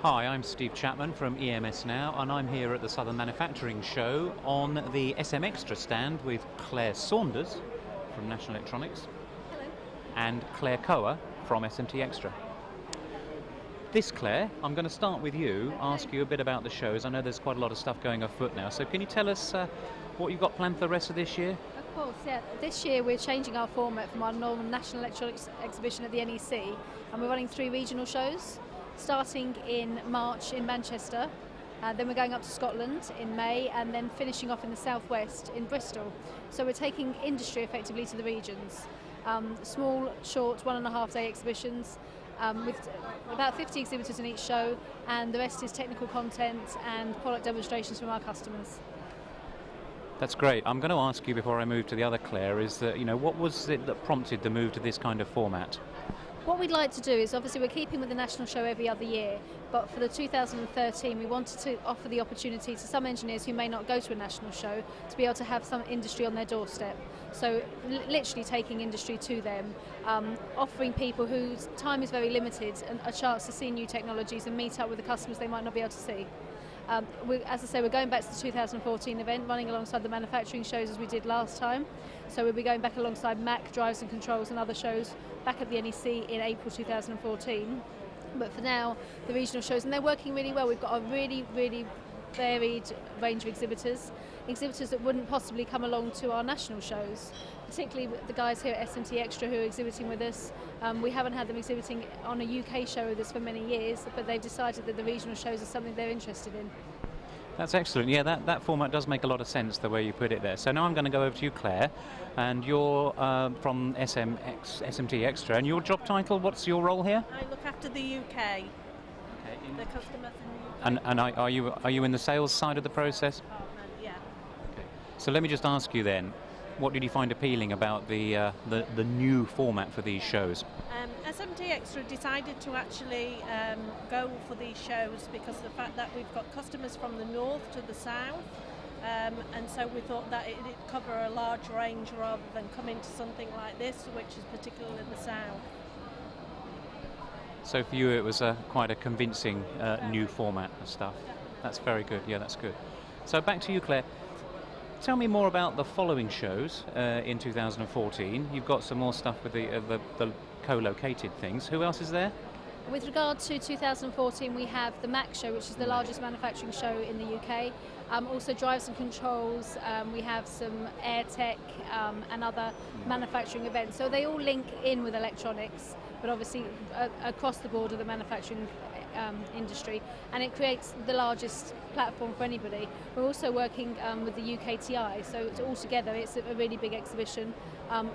Hi, I'm Steve Chapman from EMSNow, and I'm here at the Southern Manufacturing Show on the SMTXtra stand with Claire Saunders from National Electronics. Hello. And Claire Coa from SMTXtra. This, Claire, I'm going to start with you, ask you a bit about the shows. I know there's quite a lot of stuff going afoot now, so can you tell us what you've got planned for the rest of this year? Of course, yeah. This year we're changing our format from our normal National Electronics exhibition at the NEC, and we're running 3 regional shows, starting in March in Manchester, then we're going up to Scotland in May, and then finishing off in the southwest in Bristol. So we're taking industry effectively to the regions. Small, short, 1.5 day exhibitions with about 50 exhibitors in each show, and the rest is technical content and product demonstrations from our customers. That's great. I'm going to ask you before I move to the other Claire is that, what was it that prompted the move to this kind of format? What we'd like to do is, obviously we're keeping with the national show every other year, but for the 2013 we wanted to offer the opportunity to some engineers who may not go to a national show to be able to have some industry on their doorstep. So literally taking industry to them, offering people whose time is very limited a chance to see new technologies and meet up with the customers they might not be able to see. As I say, we're going back to the 2014 event, running alongside the manufacturing shows as we did last time. So we'll be going back alongside Mac, Drives and Controls and other shows back at the NEC in April 2014. But for now, the regional shows, and they're working really well. We've got a really varied range of exhibitors that wouldn't possibly come along to our national shows, particularly the guys here at SMTXtra who are exhibiting with us. We haven't had them exhibiting on a UK show with us for many years, but they've decided that the regional shows are something they're interested in. That's excellent. Yeah, that format does make a lot of sense the way you put it there. So now I'm going to go over to you, Claire, and you're from SMTXtra, and your job title, what's your role here? I look after the UK, the customers in the UK. And are you in the sales side of the process? Department, yeah. Okay. So let me just ask you then, what did you find appealing about the new format for these shows? SMTXtra decided to actually go for these shows because of the fact that we've got customers from the north to the south, and so we thought that it'd cover a large range rather than coming to something like this, which is particularly the south. So for you it was quite a convincing new format of stuff. That's very good, yeah, that's good. So back to you, Claire. Tell me more about the following shows in 2014. You've got some more stuff with the co-located things. Who else is there? With regard to 2014, we have the Mac show, which is the largest manufacturing show in the UK. Also Drives and Controls, we have some air tech and other manufacturing events. So they all link in with electronics, but obviously across the board of the manufacturing industry, and it creates the largest platform for anybody. We're also working with the UKTI, so altogether it's a really big exhibition.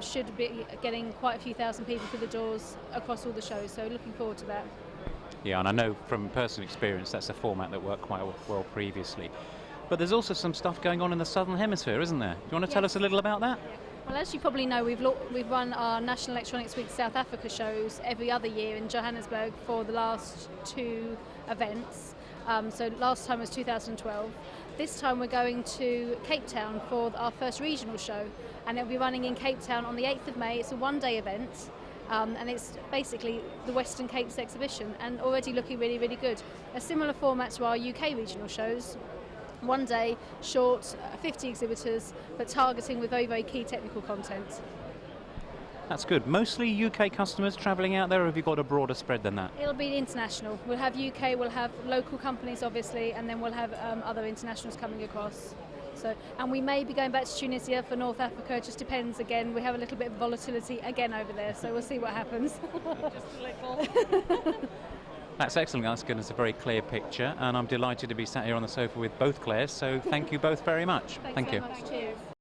Should be getting quite a few thousand people through the doors across all the shows, so looking forward to that. Yeah, and I know from personal experience that's a format that worked quite well previously. But there's also some stuff going on in the Southern Hemisphere, isn't there? Do you want to tell us a little about that? Yeah. Well, as you probably know, we've run our National Electronics Week South Africa shows every other year in Johannesburg for the last 2 events. So last time was 2012. This time we're going to Cape Town for our first regional show, and it'll be running in Cape Town on the 8th of May. It's a 1-day event, and it's basically the Western Capes exhibition, and already looking really good. A similar format to our UK regional shows. 1 day, short, 50 exhibitors, but targeting with very key technical content. That's good. Mostly UK customers travelling out there, or have you got a broader spread than that? It'll be international. We'll have UK, we'll have local companies obviously, and then we'll have other internationals coming across. So, and we may be going back to Tunisia for North Africa, it just depends again. We have a little bit of volatility again over there, so we'll see what happens. Just a little. That's excellent. That's given us a very clear picture, and I'm delighted to be sat here on the sofa with both Claires, so thank you both very much. Thanks Thank very you. much. Cheers.